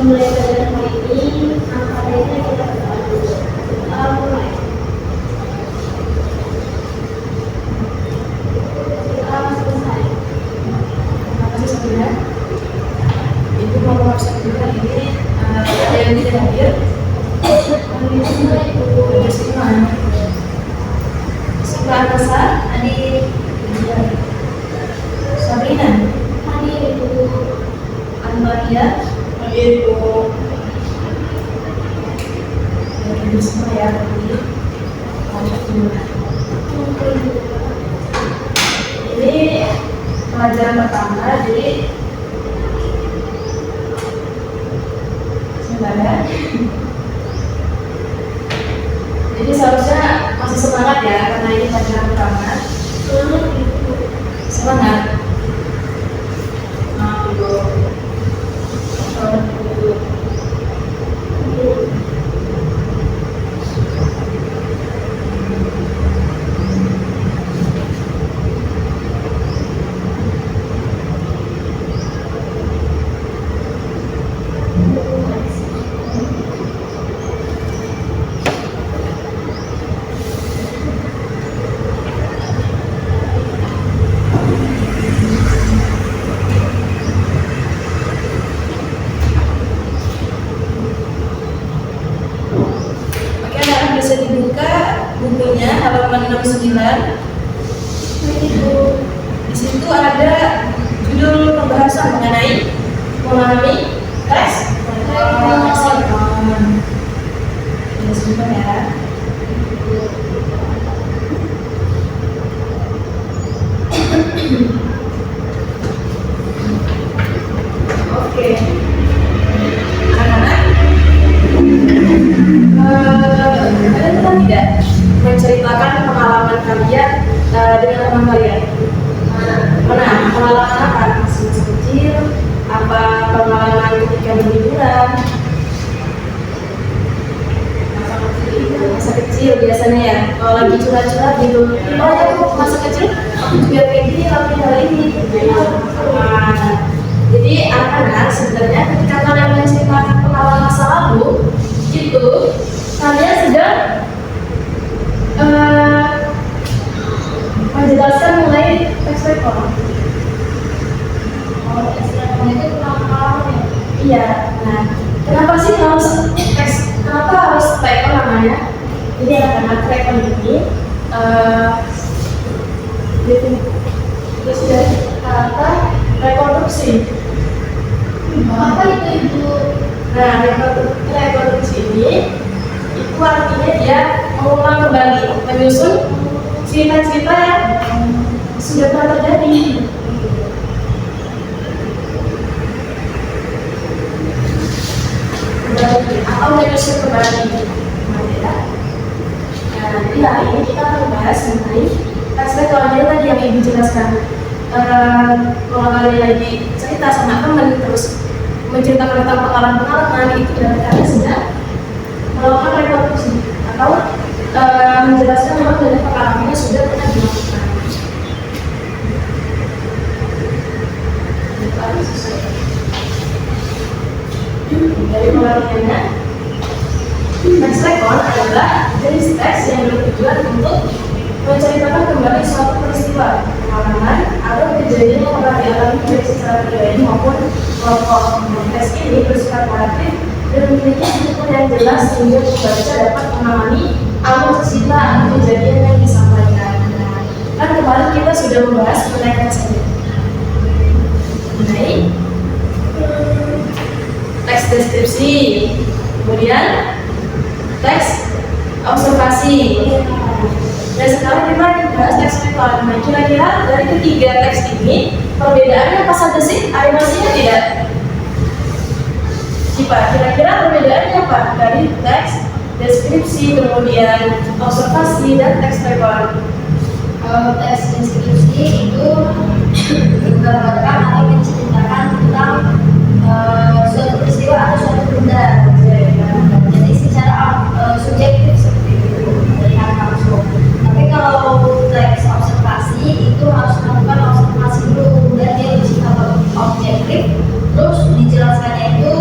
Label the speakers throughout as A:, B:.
A: memulai pelajaran hari ini, angka lainnya kita berdoa dulu. Mulai. Kita selesai.
B: Terima kasih Sabrina. Ibu mau memaksa dulu hari ini ada yang tidak hadir. Ada Sima Anasa, adik Sabrina,
A: Hadir Ibu.
B: Anmaria, hadir Ibu. Ya, hadir semua ya tadi. Ini pelajaran pertama, jadi sebentar ya. Jadi seharusnya masih semangat ya, karena ini pelajaran pertama. Semangat. Oke, anak-anak bisa dibuka bukunya halaman 69. Di situ ada judul pembahasan mengenai memahami teks leksikon. Ya, sebentar ya. Oke, anak-anak, kalian pernah tidak menceritakan pengalaman kalian dengan teman kalian? Mana pengalaman apa? Masih kecil? Apa pengalaman ketika berliburan? Masa kecil biasanya ya, kalau lagi curhat-curhat gitu. Oh ya, aku masa kecil aku juga kayak gini, lakuin hal ini. Nah, jadi anak-anak sebenarnya ketika kalian menceritakan pengalaman masa lalu, itu kalian sedang menjelaskan mulai teks rekor. Oh, teks rekor itu pengalaman ya? Iya. Nah, kenapa sih harus teks? Kenapa harus rekor namanya? Jadi anak-anak rekor ini terus dari kata reproduksi. Apa itu Ibu? Nah, reproduksi ini itu artinya dia mengulang kembali, menyusun cerita-cerita yang sudah pernah terjadi. Atau menyusun kembali. Nah, jadi hari ini kita akan membahas mengenai teks rekor tadi yang Ibu jelaskan. Kalau kalian lagi cerita sama teman terus menceritakan tentang pengalaman itu berarti kalian sedang melakukan reproduksi atau menjelaskan memang dari pengalamannya sudah pernah dilakukan. Dari pengertiannya, teks rekor adalah jenis teks yang bertujuan untuk menceritakan kembali suatu peristiwa, pengalaman, atau kejadian yang pernah dialami baik secara pribadi maupun kelompok. Teks ini bersifat kreatif dan memiliki struktur yang jelas sehingga pembaca dapat memahami alur cerita atau kejadian yang disampaikan. Nah, kan kemarin kita sudah membahas mengenai teks ini, mengenai teks deskripsi, kemudian teks observasi. Dan sekarang kita bahas teks rekor. Nah, kira-kira dari ketiga teks ini perbedaannya apa saja sih? Ada masihnya tidak? Siapa? Kira-kira perbedaannya apa dari teks deskripsi, kemudian observasi dan teks rekor?
A: Kalau teks deskripsi itu menggambarkan atau menceritakan tentang suatu peristiwa atau suatu benda. Jadi secara subjektif seperti itu, melihat langsung. Tapi kalau teks observasi itu harus melakukan observasi dulu, dan dia bersifat objektif. Terus dijelaskannya itu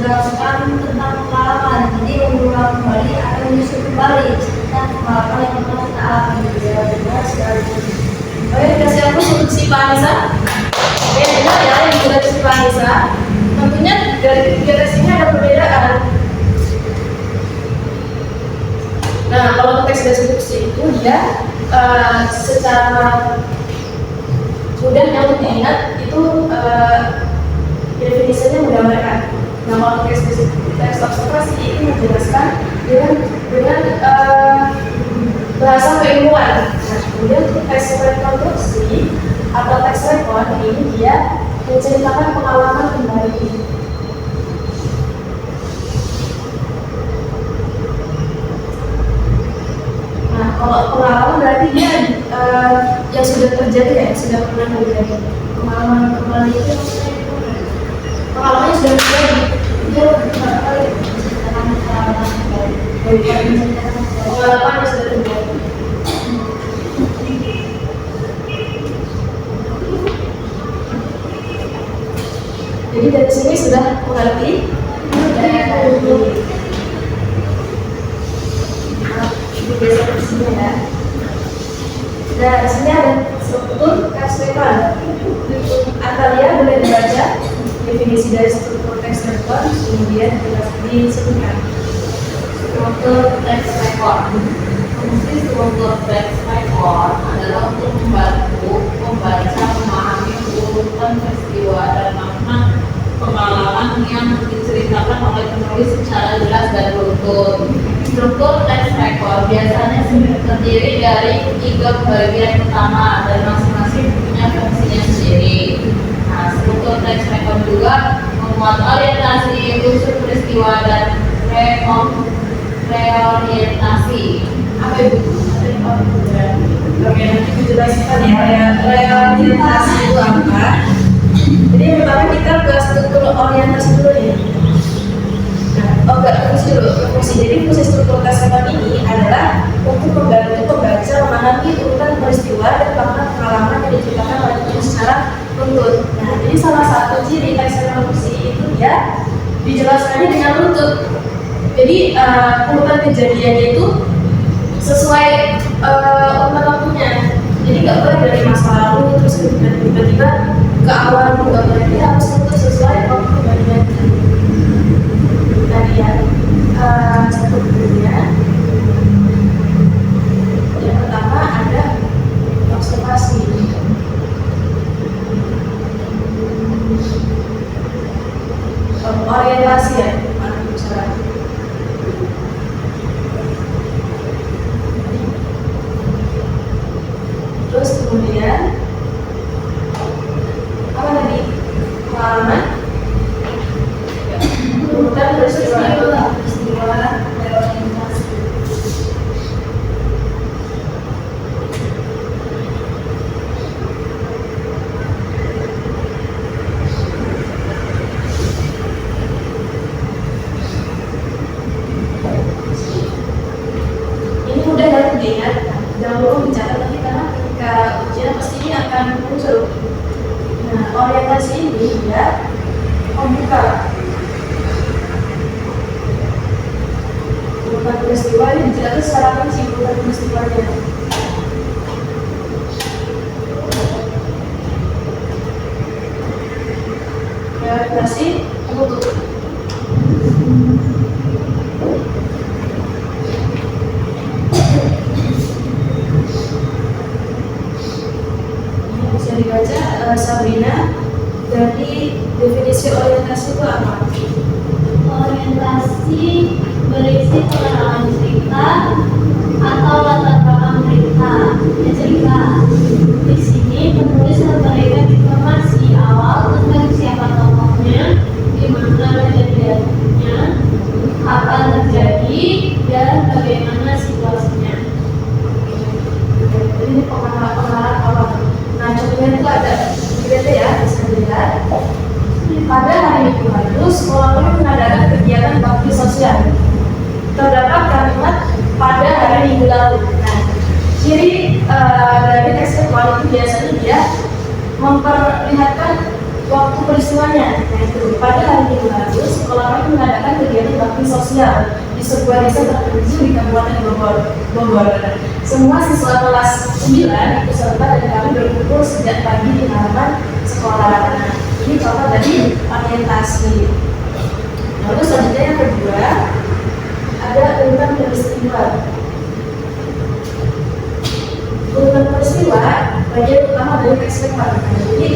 A: menjelaskan tentang pengalaman. Jadi mengulang kembali atau menyusun kembali tentang pengalaman yang pernah kita alami. Ya, benar sekali.
B: Oke, dikasih aku untuk si Pak Anissa. Oke, benar ya yang sudah si Pak Anissa. Tentunya dari ketiga tes ini ada perbedaan. Nah, kalau untuk tes deskripsi itu dia secara mudah yang untuk diingat itu definisinya menggambarkan. Nah, kalau untuk tes observasi itu menjelaskan dengan bahasa keilmuan. Nah, kemudian untuk tes rekonstruksi atau tes rekon ini dia menceritakan pengalaman kembali. Nah, kalau pengalaman berarti dia yang sudah terjadi ya, sudah pernah terjadi.
A: Pengalaman kembali itu maksudnya gimana?
B: Pengalamannya sudah terjadi.
A: Itu berapa kali menceritakan pengalaman kembali? Menceritakan
B: Pengalaman yang sudah terjadi. Jadi dari sini sudah mengerti. Biasa di sini ya. Nah, di sini ada struktur teks rekon. Atalia boleh dibaca definisi dari struktur teks rekon, kemudian disebutkan.
C: Struktur teks rekor. Fungsi struktur teks rekor adalah untuk membantu pembaca memahami urutan peristiwa dan makna pengalaman yang diceritakan oleh penulis secara jelas dan beruntun. Struktur teks rekor biasanya terdiri dari 3 bagian utama dan masing-masing punya fungsinya sendiri. Nah, struktur teks rekor juga memuat orientasi unsur peristiwa dan reorientasi.
B: Apa itu? Oke, nanti dijelaskan ya. Reorientasi itu apa? Jadi yang pertama kita ke struktur orientasi dulu ya. Fungsi dulu. Jadi fungsi struktur tes rekon ini adalah untuk membantu pembaca memahami urutan peristiwa dan makna pengalaman yang diceritakan oleh penulis secara runtut. Nah, jadi salah satu ciri teks rekonstruksi itu dia dijelaskannya dengan runtut. Jadi urutan kejadiannya itu sesuai urutan waktunya. Jadi nggak boleh dari masa lalu terus tiba-tiba ke awal, nggak boleh. Dia harus runtut sesuai waktu kejadiannya. Tadi ya, satu kemudian yang pertama ada observasi. Orientasi ya, mana bicara. Terus kemudian apa tadi? Pengalaman. Urutan peristiwa
A: reorientasi.
B: ini mudah dan diingat. Jangan lupa dicatat nanti karena ketika ujian pasti ini akan muncul. Nah, orientasi ini dia membuka urutan peristiwa ini dijelaskan secara rinci urutan peristiwanya. Orientasi menutup. Ini bisa dibaca Sabrina dari definisi orientasi itu apa?
A: Orientasi berisi penerangan cerita atau latar belakang cerita. Di sini penulis memberikan informasi awal tentang siapa tokohnya, di mana kejadiannya, akan terjadi, dan bagaimana situasinya.
B: Ini pengenalan awal. Nah, contohnya itu ada gitu ya, bisa dilihat. Pada hari Minggu lalu, sekolah kami mengadakan kegiatan bakti sosial. Terdapat kalimat pada hari Minggu lalu. Nah, ciri dari teks rekon itu biasanya dia memperlihatkan waktu peristiwanya, yaitu pada hari Minggu lalu, sekolah kami mengadakan kegiatan bakti sosial di sebuah desa terpencil di Kabupaten Bogor. Semua siswa kelas 9 ikut serta dan kami berkumpul sejak pagi di halaman sekolah. Nah, ini contoh dari orientasi. Lalu selanjutnya yang kedua, ada urutan peristiwa. Urutan peristiwa bagian utama dari teks rekor. Jadi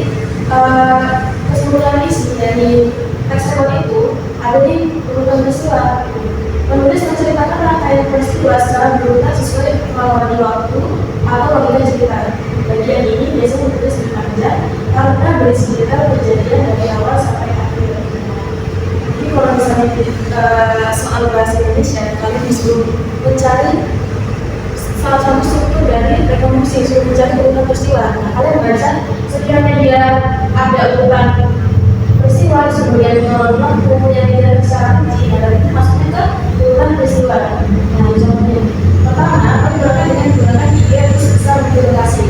B: kesimpulan isi dari teks rekor itu ada di urutan peristiwa. Penulis menceritakan rangkaian peristiwa secara berurutan sesuai kronologi waktu atau logika cerita. Bagian ini biasanya ditulis di panjang karena berisi detail kejadian dari awal sampai akhir. Jadi kalau misalnya soal bahasa Indonesia, kalian disuruh mencari salah satu struktur dari rekonstruksi, disuruh mencari urutan peristiwa. Nah, kalian baca sekiranya dia ada urutan peristiwa, kemudian kronologi, kemudian dia secara rinci, dan itu masuknya ke urutan peristiwa. Nah, contohnya pertama, kami berangkat dengan menggunakan ide terus bisa mengidentifikasi.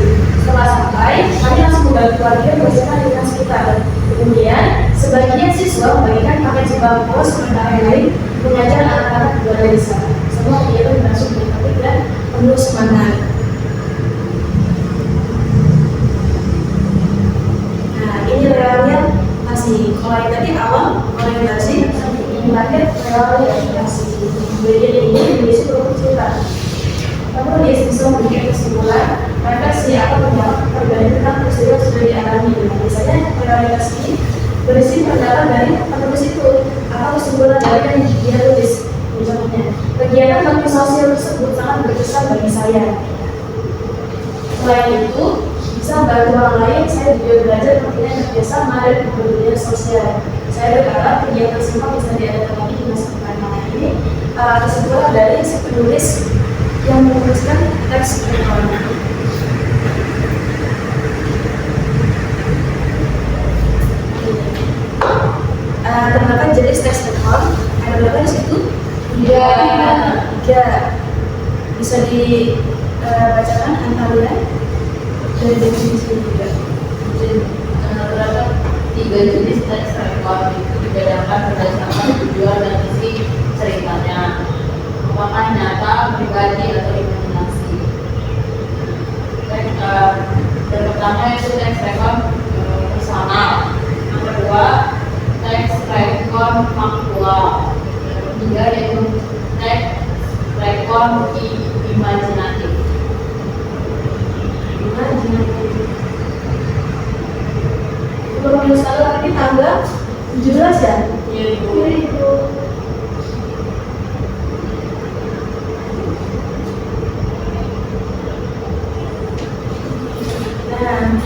B: Setelah sampai, kami langsung membantu warga bersama dengan sekitar. Kemudian, sebagian siswa membagikan paket sembako, sementara yang lain mengajar anak-anak di luar desa. Semua kegiatan berlangsung dengan tertib dan penuh semangat. Nah, ini reorientasi. Kalau yang tadi awal orientasi, ini terakhir reorientasi. Bagian ini berisi berupa cerita. Lalu dia bisa memberikan kesimpulan, refleksi atau pendapat perbedaan tentang peristiwa sudah dialami. Biasanya reorientasi ini berisi pernyataan dari penulis itu atau kesimpulan dari yang dia tulis. Contohnya, kegiatan bakti sosial tersebut sangat berkesan bagi saya. Selain itu, bisa membantu orang lain, saya juga belajar pentingnya kerjasama dan kepedulian sosial. Saya berharap kegiatan semua bisa diadakan lagi di masa depan. Nah, ini kesimpulan dari si penulis yang menuliskan teks rekor. Terdapat jenis teks rekor, ada berapa di situ? Tiga. Bisa dibacakan antara dari definisi juga.
C: Terdapat 3 jenis teks rekor, itu dibedakan berdasarkan tujuan dan isi ceritanya, apakah nyata, pribadi, atau imajinasi. Yang pertama itu teks rekor personal. Yang kedua, teks rekor faktual. Yang ketiga yaitu teks rekor imajinatif.
B: Kalau misalnya tadi tanggal 17 ya?
C: Iya, Bu.
B: Itu. Nah,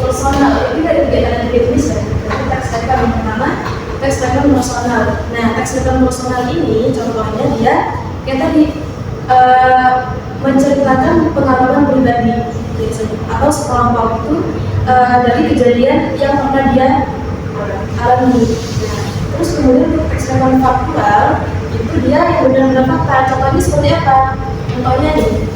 B: personal ini dari kegiatan definisi ya. Teks rekor yang pertama, teks rekor personal. Nah, teks rekor personal ini contohnya dia kayak tadi menceritakan pengalaman pribadi atau sekelompok itu dari kejadian yang pernah dia alami. Nah, terus kemudian untuk teks rekor faktual itu dia yang benar-benar fakta. Contohnya seperti apa? Contohnya nih,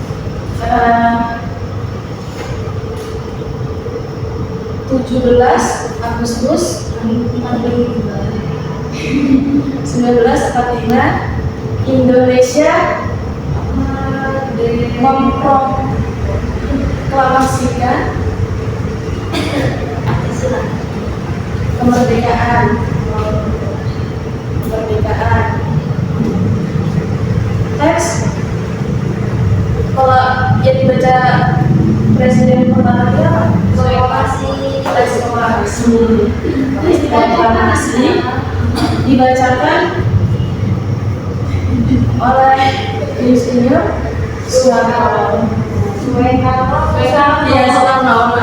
B: 17 Agustus 1945 Indonesia memproklamasikan kemerdekaan. Teks kalau yang dibaca presiden pertama kali apa? Teks proklamasi dibacakan oleh Insinyur Soekarno. Ya, Soekarno.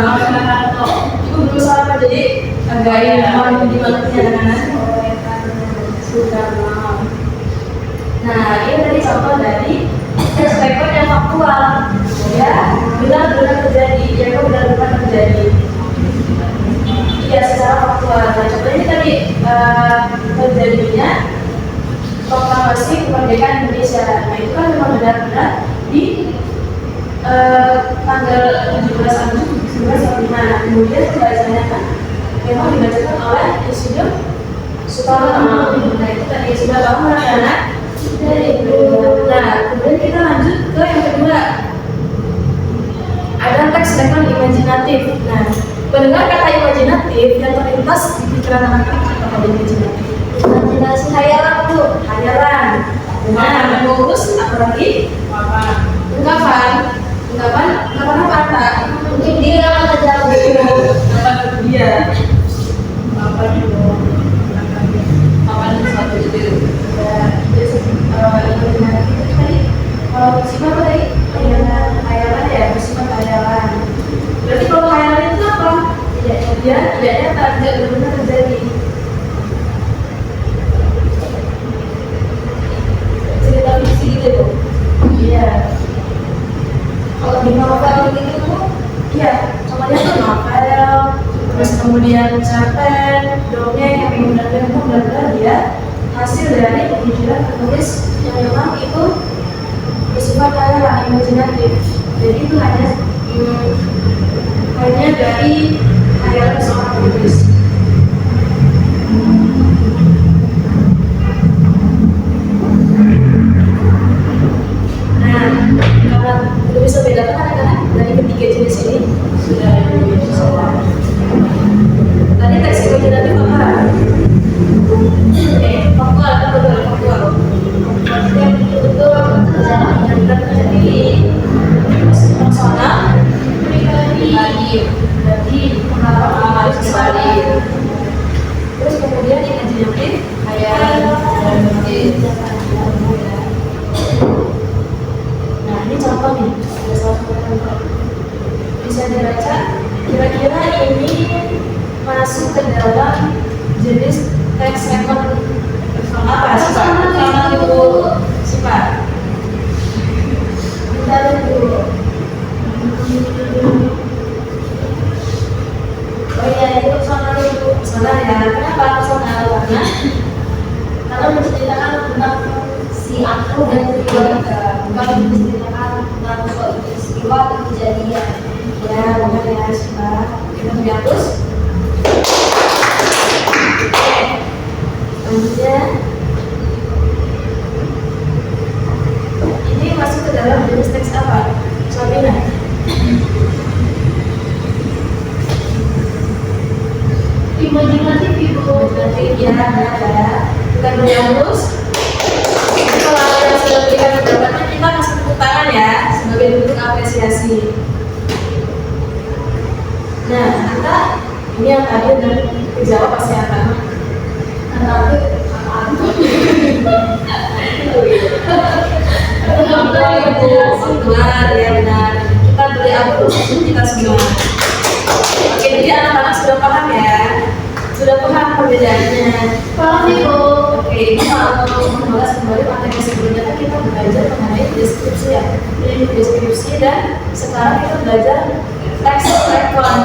B: Ibu berusaha apa jadi agak ini gimana anak-anak? Soekarno. Nah, ini tadi contoh dari teks rekor yang faktual. Ya, benar-benar terjadi. Ya, benar-benar terjadi. Iya, secara faktual. Nah, contohnya tadi terjadinya proklamasi kemerdekaan Indonesia. Nah, itu kan memang benar-benar di tanggal 17 Agustus 1945. Kemudian bacanya kan memang dibacakan oleh Insinyur Soekarno. Nah itu tadi sudah bangun anak-anak. Nah kemudian kita lanjut ke yang kedua, ada teks rekon imajinatif. Nah mendengar kata imajinatif yang terlintas di pikiran anak-anak apa imajinatif?
A: Imajinasi hayalan Bu.
B: Hayalan. Nah terus apa lagi? Ungkapan apa tak?
A: Mungkin dia aja Bu.
B: Ungkapan dia. Apa itu?
C: Satu ide.
B: Ya, imajinatif itu tadi. Kalau bersifat apa tadi? Hayalan ya, bersifat hayalan. Berarti kalau hayalan itu apa? Tidak nyata, tidak benar-benar terjadi. Cerita fiksi gitu Bu. Iya.
A: Kalau di novel gitu Bu,
B: Iya, contohnya tuh novel, terus kemudian cerpen, dongeng yang benar-benar dia hasil dari pemikiran penulis yang memang itu bersifat hayalan imajinatif. Jadi itu hanya dari hayalan seorang penulis. Nah, karena belum bisa bedakan anak-anak dari ketiga jenis ini sudah. Tadi teks imajinatif apa? Faktual atau betul faktual?
A: yang betul-betul terjadi.
B: Yang terjadi personal, pribadi, pengalaman sekali. Terus kemudian imajinatif, hayalan. Nah ini contoh nih, ada salah satu contoh. Bisa dibaca, kira-kira ini masuk ke dalam jenis teks rekon apa? Sama itu sifat.
A: Bentar dulu. Oh iya, itu personal itu.
B: Personal ya, kenapa personal?
A: Karena menceritakan tentang si aku dan si keluarga, bukan menceritakan tentang suatu peristiwa atau kejadian.
B: Ya, bukan ya, sifat. Kita dihapus. Oke. Selanjutnya, ini masuk ke dalam jenis teks apa? Sabina.
A: Imajinatif Ibu.
B: Nanti ya, bukan dihapus. Kalau yang sudah berikan pendapatnya, kita kasih tepuk tangan ya sebagai bentuk apresiasi. Nah, Anta, ini yang tadi udah dijawab pasti Anta. Benar, ya benar. Kita beri apresiasi kita semua. Oke, jadi anak-anak sudah paham ya? Sudah paham perbedaannya?
A: Paham Ibu.
B: Oke, ini kalau mau membahas kembali materi sebelumnya kan kita belajar mengenai deskripsi ya, deskripsi dan sekarang kita belajar teks rekon.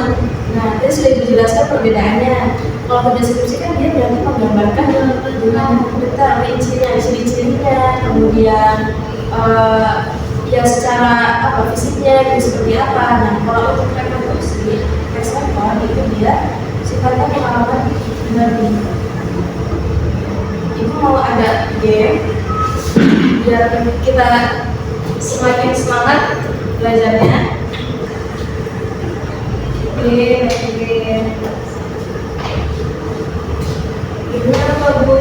B: Nah, tadi sudah dijelaskan perbedaannya. Kalau untuk deskripsi kan dia berarti menggambarkan dengan detail rincinya, ciri-cirinya, kemudian ya secara apa fisiknya itu seperti apa. Nah, kalau untuk rekonstruksi teks rekon itu dia sifatnya pengalaman pribadi. Ibu mau ada game biar kita semakin semangat belajarnya. Oke. Ibu apa Bu?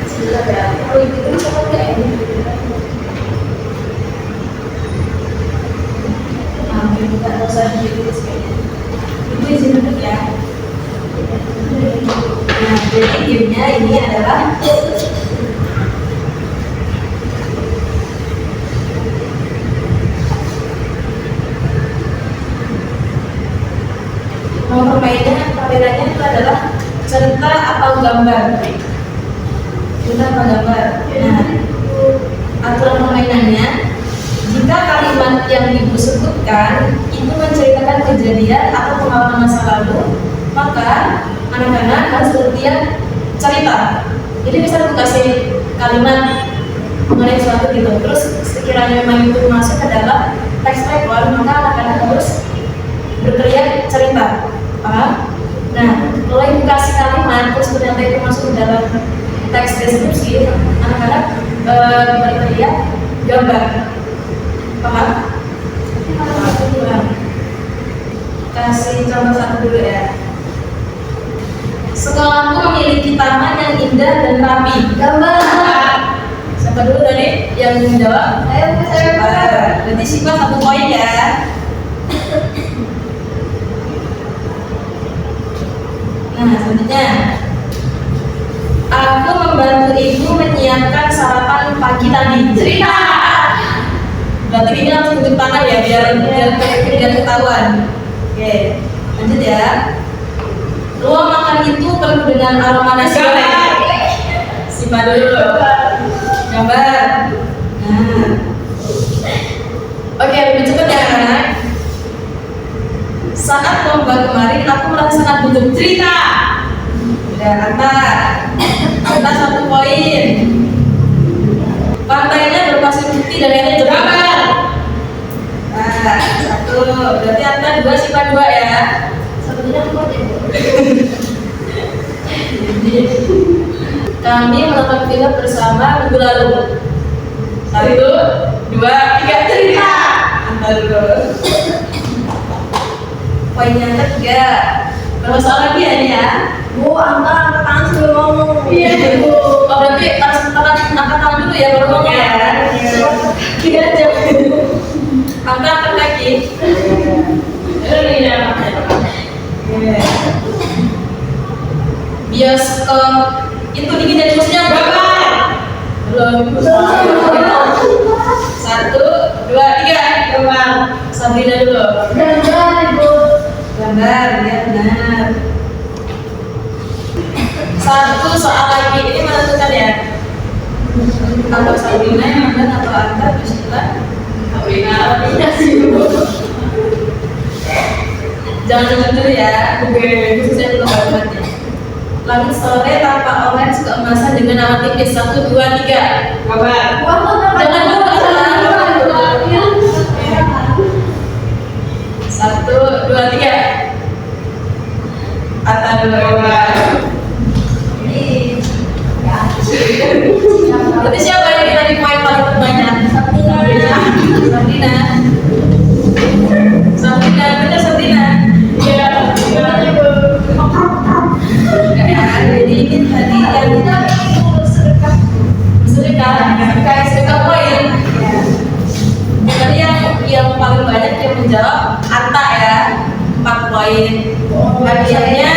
B: Silakan ya. Kalau ibu itu bisa pakai ini. Ibu tak usah ditulis kayaknya. Ibu izin duduk ya. Nah, jadi gamenya ini adalah perbedaannya itu adalah cerita atau gambar. Cerita atau gambar. Nah, aturan permainannya, jika kalimat yang ibu sebutkan itu menceritakan kejadian atau pengalaman masa lalu, maka anak-anak harus bertiap cerita. Jadi bisa aku kasih kalimat mengenai suatu gitu, terus sekiranya memang itu masuk ke dalam teks rekon, maka anak-anak harus berteriak cerita. Paham? Nah, halaman terus ternyata itu masuk ke dalam teks deskripsi, anak-anak diberi lihat gambar. Paham? Kasih contoh satu dulu ya. Sekolahku memiliki taman yang indah dan rapi.
A: Gambar.
B: Siapa dulu tadi yang menjawab?
A: Ayo saya.
B: Berarti Siva 1 poin ya. Nah, selanjutnya, aku membantu ibu menyiapkan sarapan pagi tadi. Cerita. Berarti ini langsung tunjuk tangan ya, biar ketahuan. Oke, lanjut ya. Ruang makan itu penuh dengan aroma nasi goreng. Siapa dulu? Gambar. Nah. Oke, lebih cepat ya anak. Saat lomba kemarin aku merasa sangat butuh. Cerita. Udah, Anta 1 poin. Pantainya berpasir putih dan airnya jernih. Nah, 1. Berarti Anta 2, Siva 2 ya.
A: Sebenarnya aku mau deh.
B: Kami menonton film bersama minggu lalu. 1, 2, 3, cerita. Anta dulu. Poinnya ketiga. Berapa soal lagi ya ini ya?
A: Bu, angkat tangan sebelum ngomong.
B: Iya, Bu. Oh, berarti harus angkat tangan dulu ya baru ngomong ya? Iya aja. Angkat kaki. Ini ya. Bioskop itu dingin dari musiknya berapa? Belum. 1, 2, 3. Gambar. Sabrina dulu.
A: Gambar, Ibu.
B: Gambar, ya benar. 1 soal lagi, ini menentukan ya. Atau Sabrina yang benar atau Anta, bismillah. Sabrina sih. Jangan dengar dulu ya. Khususnya dulu kalimatnya. Langit sore tanpa orange keemasan dengan awan tipis. 1, 2, 3. Gambar. Jangan dulu. 1, 2, 3. Anta dulu. Berarti siapa yang kita di poin paling terbanyak? Sabrina. Bener Sabrina. Iya. Jadi ini tadi yang kita sedekah poin. Tadi yang paling banyak yang menjawab Anta ya, 4 poin. Hadiahnya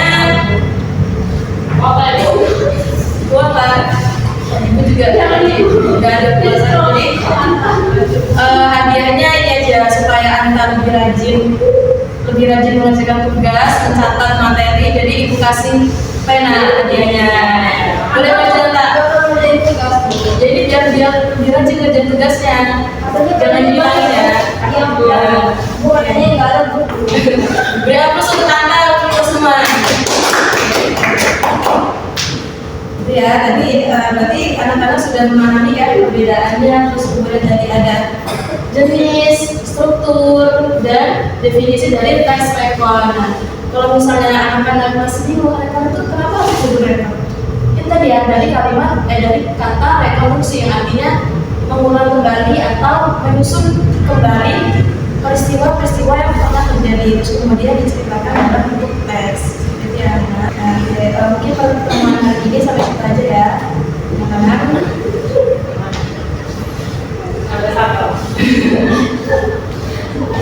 B: kuota. Ibu juga nggak ada biasa jadi hadiahnya ini aja supaya Anta lebih rajin mengerjakan tugas, mencatat materi. Jadi ibu kasih pena hadiahnya. Boleh mencatat. Jadi biar lebih rajin ngerjain tugasnya. Jangan dihilangin ya.
A: Bu, katanya nggak ada buku.
B: Beri aplaus untuk Anta untuk semua. Ya, tadi berarti anak-anak sudah memahami ya perbedaannya, terus kemudian tadi ada jenis, struktur, dan definisi dari teks rekor. Nah, kalau misalnya anak-anak masih bingung rekor itu kenapa harus disebut rekor? Itu tadi ya dari dari kata rekonstruksi yang artinya mengulang kembali atau menyusun kembali peristiwa-peristiwa yang pernah terjadi terus kemudian diceritakan dalam bentuk teks. Ya, nah, mungkin pada pertemuan hari ini sampai situ aja ya, teman-teman.
C: Ada satu.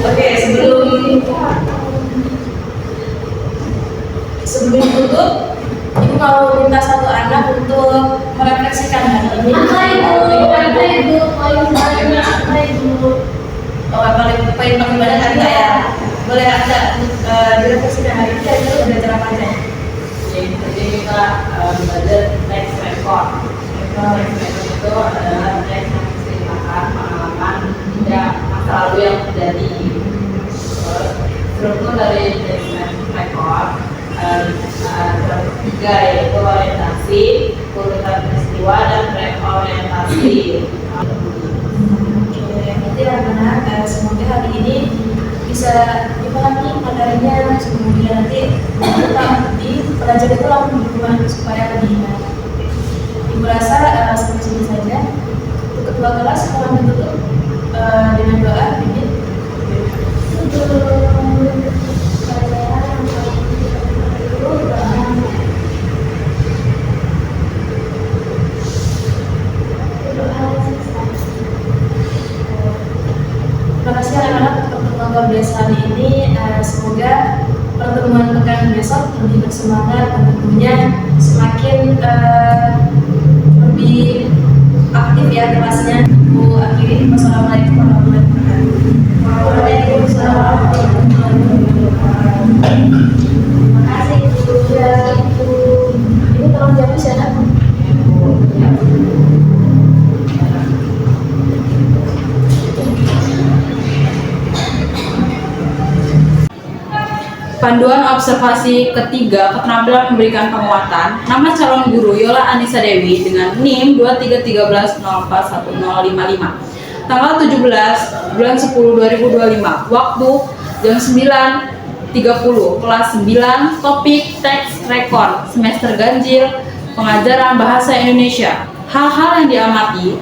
B: Oke, sebelum tutup, ibu mau minta satu anak untuk merefleksikan hari ini. Oh, paling banyak Anda ya. Boleh Anda direfleksikan hari ini, Anda udah belajar apa aja?
C: Jadi kita belajar teks rekor. Teks rekor itu adalah teks yang menceritakan pengalaman hingga masa lalu yang terjadi. Struktur dari teks rekor ada 3, yaitu orientasi, urutan peristiwa, dan reorientasi.
B: Oke, berarti anak-anak semoga hari ini bisa dipahami materinya, kemudian nanti kita dipelajari ulang di rumah supaya lebih ingat. Ibu rasa sampai sini saja. Untuk ketua kelas mohon ditutup dengan doa. Bimbing. Terima kasih anak-anak untuk pertemuan luar biasa hari ini. Semoga pertemuan pekan besok lebih bersemangat dan tentunya semakin lebih aktif ya kelasnya. Bu akhiri. Wassalamualaikum warahmatullahi wabarakatuh.
A: Waalaikumsalam warahmatullahi wabarakatuh. Terima kasih Ibu.
B: Ibu tolong jawab siapa?
C: Panduan observasi ketiga, keterampilan memberikan penguatan. Nama calon guru Yola Anissa Dewi dengan NIM 2313041055. Tanggal 17 bulan 10 2025. Waktu jam 9.30. Kelas 9, topik teks rekor, semester ganjil, pengajaran bahasa Indonesia. Hal-hal yang diamati,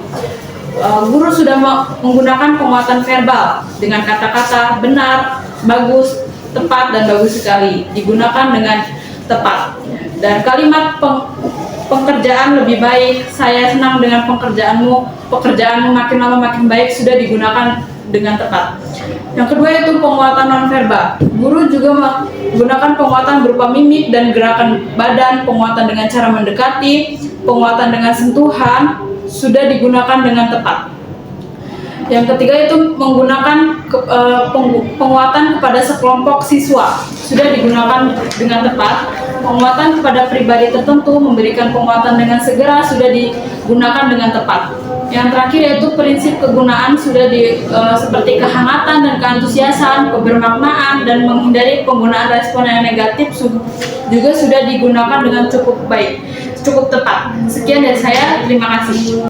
C: guru sudah menggunakan penguatan verbal dengan kata-kata benar, bagus, tepat, dan bagus sekali, digunakan dengan tepat. Dan kalimat pekerjaan lebih baik, saya senang dengan pekerjaanmu makin lama makin baik, sudah digunakan dengan tepat. Yang kedua itu penguatan nonverbal. Guru juga menggunakan penguatan berupa mimik dan gerakan badan, penguatan dengan cara mendekati, penguatan dengan sentuhan, sudah digunakan dengan tepat. Yang ketiga itu menggunakan penguatan kepada sekelompok siswa, sudah digunakan dengan tepat. Penguatan kepada pribadi tertentu, memberikan penguatan dengan segera, sudah digunakan dengan tepat. Yang terakhir yaitu prinsip kegunaan, sudah seperti kehangatan dan keantusiasan, kebermaknaan, dan menghindari penggunaan respon yang negatif juga sudah digunakan dengan cukup baik, cukup tepat. Sekian dari saya, terima kasih.